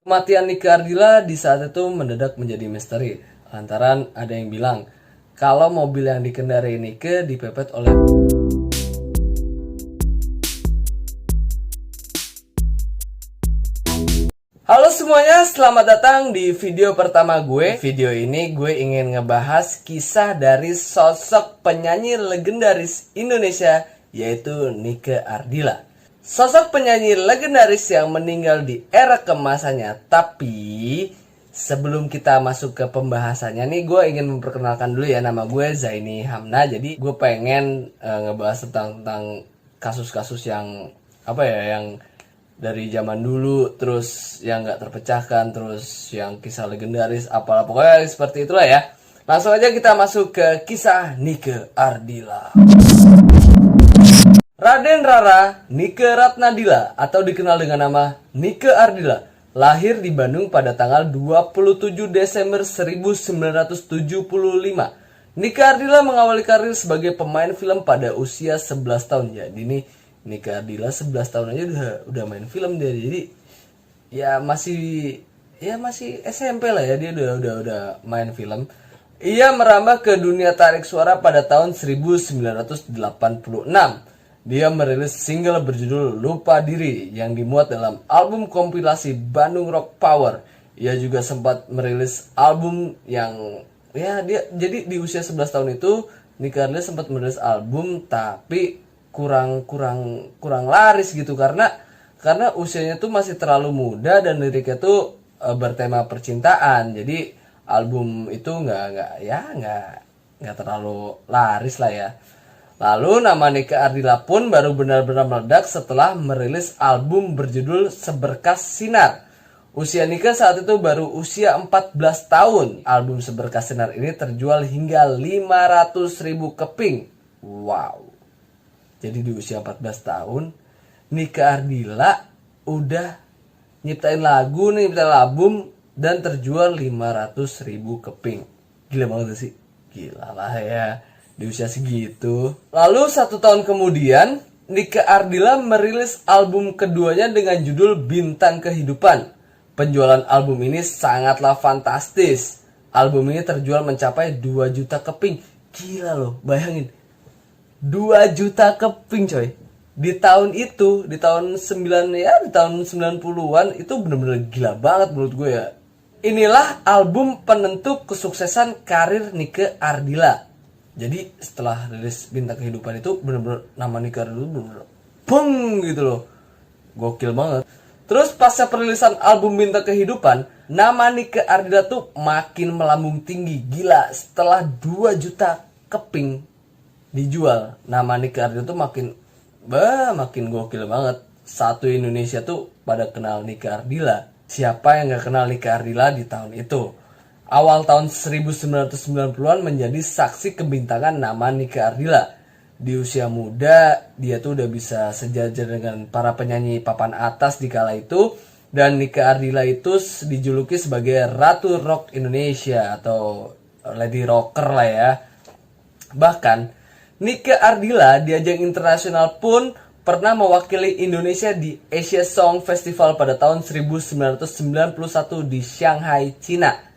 Kematian Nike Ardila di saat itu mendadak menjadi misteri, lantaran ada yang bilang kalau mobil yang dikendarai Nike dipepet oleh. Halo semuanya, selamat datang di video pertama gue. Video ini gue ingin ngebahas kisah dari sosok penyanyi legendaris Indonesia, yaitu Nike Ardila. Sosok penyanyi legendaris yang meninggal di era kemasannya. Tapi sebelum kita masuk ke pembahasannya nih, gue ingin memperkenalkan dulu ya, nama gue Zaini Hamna. Jadi gue pengen ngebahas tentang kasus-kasus yang yang dari zaman dulu, terus yang nggak terpecahkan, terus yang kisah legendaris, apalah pokoknya seperti itulah ya. Langsung aja kita masuk ke kisah Nike Ardila. Raden Rara Nike Ratnadila atau dikenal dengan nama Nike Ardila lahir di Bandung pada tanggal 27 Desember 1975. Nike Ardila mengawali karir sebagai pemain film pada usia 11 tahun. Jadi nih Nike Ardila 11 tahun aja udah main film dia. Jadi ya masih SMP lah ya, dia udah main film. Ia merambah ke dunia tarik suara pada tahun 1986. Dia merilis single berjudul Lupa Diri yang dimuat dalam album kompilasi Bandung Rock Power. Ia juga sempat merilis album yang dia jadi di usia 11 tahun itu Nike Ardila sempat merilis album tapi kurang laris gitu karena usianya tuh masih terlalu muda dan liriknya tuh bertema percintaan. Jadi album itu nggak terlalu laris lah ya. Lalu nama Nike Ardila pun baru benar-benar meledak setelah merilis album berjudul Seberkas Sinar. Usia Nike saat itu baru usia 14 tahun. Album Seberkas Sinar ini terjual hingga 500.000 keping. Wow. Jadi di usia 14 tahun, Nike Ardila udah nyiptain lagu, nyiptain album dan terjual 500.000 keping. Gila banget sih. Gila lah ya. Di usia segitu. Lalu 1 tahun kemudian, Nike Ardila merilis album keduanya dengan judul Bintang Kehidupan. Penjualan album ini sangatlah fantastis. Album ini terjual mencapai 2 juta keping. Gila loh, bayangin. 2 juta keping coy. Di tahun itu, di tahun 90-an itu bener-bener gila banget menurut gue ya. Inilah album penentu kesuksesan karir Nike Ardila. Jadi setelah rilis Bintang Kehidupan itu bener-bener nama Nike Ardila bener-bener beng gitu loh. Gokil banget. Terus pasca perilisan album Bintang Kehidupan, nama Nike Ardila tuh makin melambung tinggi. Gila, setelah 2 juta keping dijual, nama Nike Ardila tuh makin gokil banget. Satu Indonesia tuh pada kenal Nike Ardila. Siapa yang gak kenal Nike Ardila di tahun itu? Awal tahun 1990-an menjadi saksi kebintangan nama Nike Ardila. Di usia muda, dia tuh udah bisa sejajar dengan para penyanyi papan atas di kala itu. Dan Nike Ardila itu dijuluki sebagai Ratu Rock Indonesia atau Lady Rocker lah ya. Bahkan, Nike Ardila di ajang internasional pun pernah mewakili Indonesia di Asia Song Festival pada tahun 1991 di Shanghai, Cina.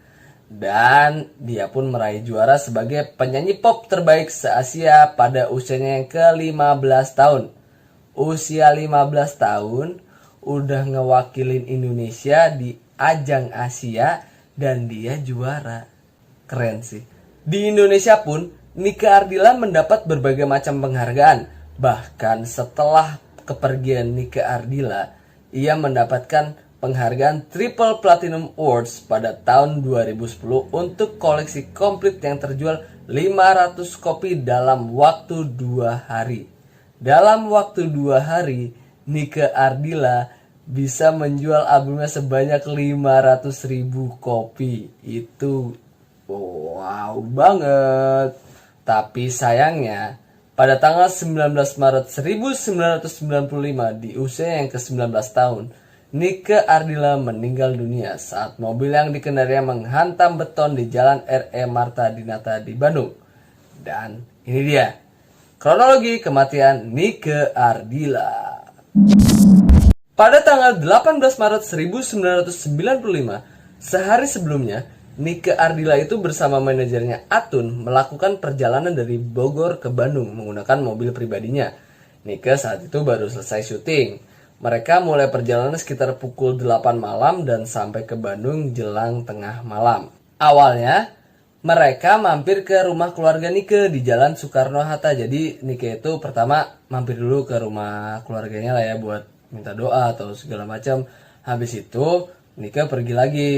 Dan dia pun meraih juara sebagai penyanyi pop terbaik se-Asia pada usianya yang ke-15 tahun. Usia 15 tahun udah ngewakilin Indonesia di ajang Asia dan dia juara. Keren sih. Di Indonesia pun Nike Ardila mendapat berbagai macam penghargaan. Bahkan setelah kepergian Nike Ardila, ia mendapatkan penghargaan Triple Platinum Awards pada tahun 2010 untuk koleksi komplit yang terjual 500 kopi dalam waktu 2 hari. Dalam waktu 2 hari, Nike Ardila bisa menjual albumnya sebanyak 500.000 kopi. Itu wow banget. Tapi sayangnya, pada tanggal 19 Maret 1995 di usia yang ke-19 tahun, Nike Ardila meninggal dunia saat mobil yang dikendaria menghantam beton di Jalan R.E. Marta Dinata di Bandung. Dan ini dia kronologi kematian Nike Ardila. Pada tanggal 18 Maret 1995, sehari sebelumnya, Nike Ardila itu bersama manajernya Atun melakukan perjalanan dari Bogor ke Bandung menggunakan mobil pribadinya. Nike saat itu baru selesai syuting. Mereka mulai perjalanan sekitar pukul 8 malam dan sampai ke Bandung jelang tengah malam. Awalnya, mereka mampir ke rumah keluarga Nike di Jalan Soekarno-Hatta. Jadi Nike itu pertama mampir dulu ke rumah keluarganya lah ya buat minta doa atau segala macam. Habis itu Nike pergi lagi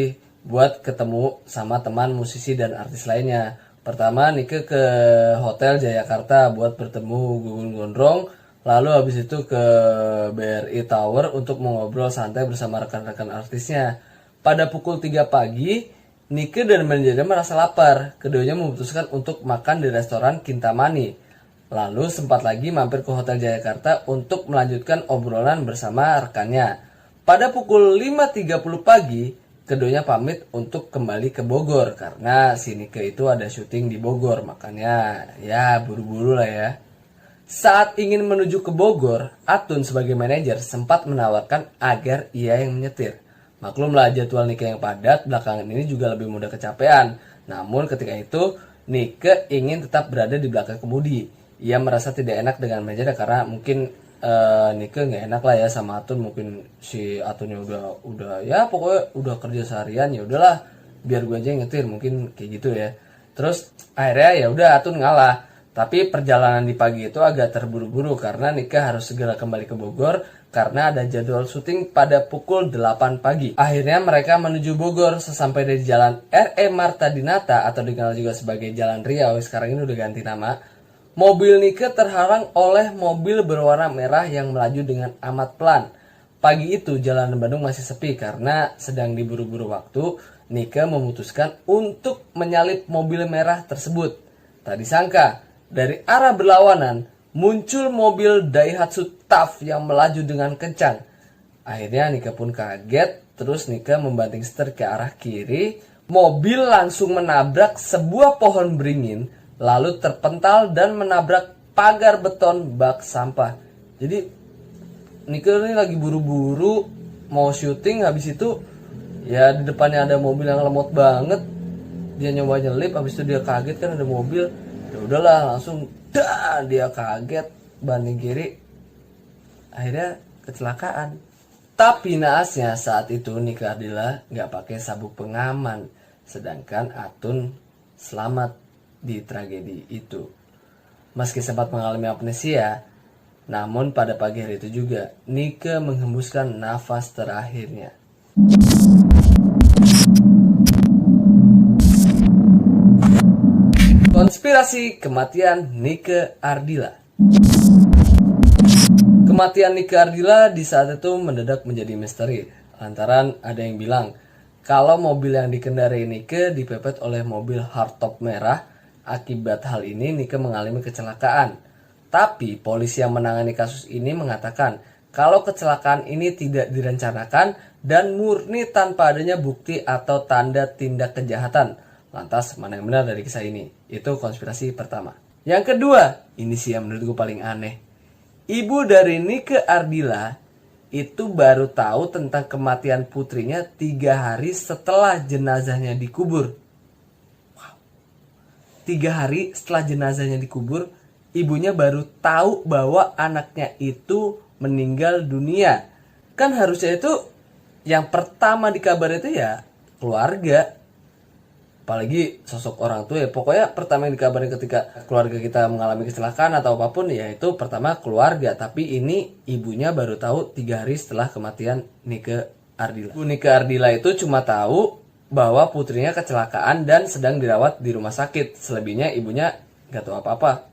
buat ketemu sama teman musisi dan artis lainnya. Pertama Nike ke Hotel Jayakarta buat bertemu Gugun Gondrong. Lalu habis itu ke BRI Tower untuk mengobrol santai bersama rekan-rekan artisnya. Pada pukul 3 pagi, Nike dan manajernya merasa lapar. Keduanya memutuskan untuk makan di restoran Kintamani. Lalu sempat lagi mampir ke Hotel Jayakarta untuk melanjutkan obrolan bersama rekannya. Pada pukul 5.30 pagi, keduanya pamit untuk kembali ke Bogor karena si Nike itu ada syuting di Bogor, makanya ya buru-buru lah ya. Saat ingin menuju ke Bogor, Atun sebagai manajer sempat menawarkan agar ia yang menyetir. Maklumlah jadwal Nike yang padat, belakangan ini juga lebih mudah kecapean. Namun ketika itu, Nike ingin tetap berada di belakang kemudi. Ia merasa tidak enak dengan manajer karena mungkin Nike nggak enak lah ya sama Atun, mungkin si Atunnya udah ya pokoknya udah kerja seharian, ya udahlah biar gue aja yang nyetir, mungkin kayak gitu ya. Terus akhirnya ya udah Atun ngalah. Tapi perjalanan di pagi itu agak terburu-buru karena Nike harus segera kembali ke Bogor karena ada jadwal syuting pada pukul 8 pagi. Akhirnya mereka menuju Bogor. Sesampai dari Jalan R.E. Marta Dinata atau dikenal juga sebagai Jalan Riau, sekarang ini udah ganti nama. Mobil Nike terhalang oleh mobil berwarna merah yang melaju dengan amat pelan. Pagi itu jalanan Bandung masih sepi karena sedang diburu-buru waktu. Nike memutuskan untuk menyalip mobil merah tersebut. Tak disangka, dari arah berlawanan muncul mobil Daihatsu TAF yang melaju dengan kencang. Akhirnya Nike pun kaget, terus Nike membanting setir ke arah kiri. Mobil langsung menabrak sebuah pohon beringin, lalu terpental dan menabrak pagar beton bak sampah. Jadi Nike ini lagi buru-buru mau syuting, habis itu ya di depannya ada mobil yang lemot banget. Dia nyoba nyelip, habis itu dia kaget kan ada mobil. Ya udahlah langsung dia kaget banting kiri. Akhirnya kecelakaan. Tapi naasnya saat itu Nike Ardila nggak pakai sabuk pengaman, sedangkan Atun selamat di tragedi itu. Meski sempat mengalami amnesia, namun pada pagi hari itu juga Nike menghembuskan nafas terakhirnya. Konspirasi kematian Nike Ardila. Kematian Nike Ardila di saat itu mendadak menjadi misteri, lantaran ada yang bilang kalau mobil yang dikendarai Nike dipepet oleh mobil hardtop merah. Akibat hal ini Nike mengalami kecelakaan. Tapi polisi yang menangani kasus ini mengatakan kalau kecelakaan ini tidak direncanakan dan murni tanpa adanya bukti atau tanda tindak kejahatan. Lantas mana yang benar dari kisah ini? Itu konspirasi pertama. Yang kedua, ini sih yang menurut gue paling aneh. Ibu dari Nike Ardila itu baru tahu tentang kematian putrinya 3 hari setelah jenazahnya dikubur. Wow. 3 hari setelah jenazahnya dikubur, ibunya baru tahu bahwa anaknya itu meninggal dunia. Kan harusnya itu yang pertama dikabar itu ya keluarga. Apalagi sosok orang tua ya. Pokoknya pertama yang dikabarin ketika keluarga kita mengalami kecelakaan atau apapun ya itu pertama keluarga. Tapi ini ibunya baru tahu 3 hari setelah kematian Nike Ardila. Ibu Nike Ardila itu cuma tahu bahwa putrinya kecelakaan dan sedang dirawat di rumah sakit. Selebihnya ibunya gak tahu apa-apa.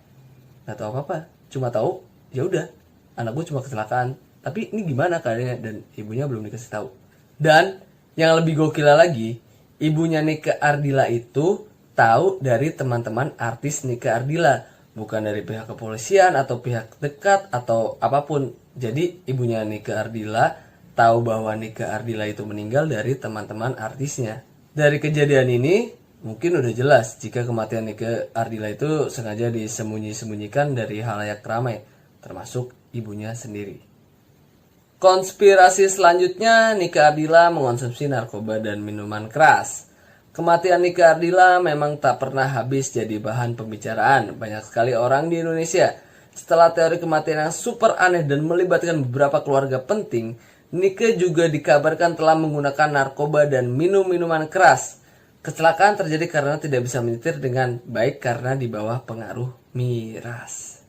Gak tahu apa-apa. Cuma tahu ya udah anak gue cuma kecelakaan. Tapi ini gimana keadaannya, dan ibunya belum dikasih tahu. Dan yang lebih gokil lagi, ibunya Nike Ardila itu tahu dari teman-teman artis Nike Ardila, bukan dari pihak kepolisian atau pihak dekat atau apapun. Jadi ibunya Nike Ardila tahu bahwa Nike Ardila itu meninggal dari teman-teman artisnya. Dari kejadian ini mungkin udah jelas jika kematian Nike Ardila itu sengaja disembunyi-sembunyikan dari halayak ramai, termasuk ibunya sendiri. Konspirasi selanjutnya, Nike Ardila mengonsumsi narkoba dan minuman keras. Kematian Nike Ardila memang tak pernah habis jadi bahan pembicaraan banyak sekali orang di Indonesia. Setelah teori kematian yang super aneh dan melibatkan beberapa keluarga penting, Nike juga dikabarkan telah menggunakan narkoba dan minum minuman keras. Kecelakaan terjadi karena tidak bisa menyetir dengan baik karena di bawah pengaruh miras.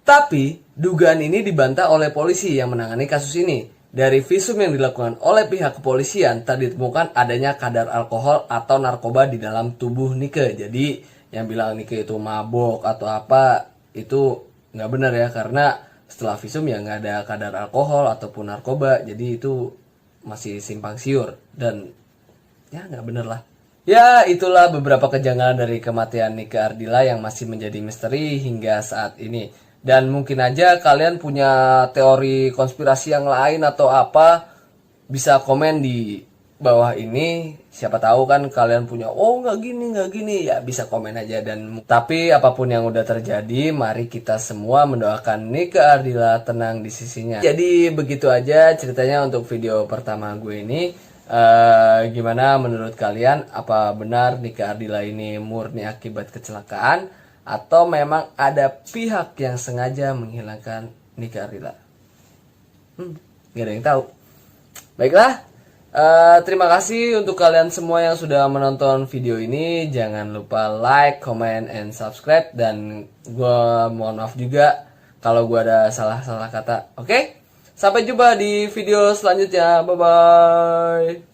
Tapi, dugaan ini dibantah oleh polisi yang menangani kasus ini. Dari visum yang dilakukan oleh pihak kepolisian, tak ditemukan adanya kadar alkohol atau narkoba di dalam tubuh Nike. Jadi, yang bilang Nike itu mabok atau apa, itu nggak benar ya. Karena setelah visum ya nggak ada kadar alkohol ataupun narkoba. Jadi itu masih simpang siur. Dan ya nggak benar lah. Ya, itulah beberapa kejanggalan dari kematian Nike Ardila yang masih menjadi misteri hingga saat ini. Dan mungkin aja kalian punya teori konspirasi yang lain atau apa, bisa komen di bawah ini. Siapa tahu kan kalian punya, oh nggak gini, ya bisa komen aja. Dan tapi apapun yang udah terjadi, mari kita semua mendoakan Nike Ardila tenang di sisinya. Jadi begitu aja ceritanya untuk video pertama gue ini. Gimana menurut kalian, apa benar Nike Ardila ini murni akibat kecelakaan atau memang ada pihak yang sengaja menghilangkan Nike Ardila? Gak ada yang tahu. Baiklah, terima kasih untuk kalian semua yang sudah menonton video ini. Jangan lupa like, comment, and subscribe. Dan gue mohon maaf juga kalau gue ada salah-salah kata. Oke? Sampai jumpa di video selanjutnya. Bye-bye.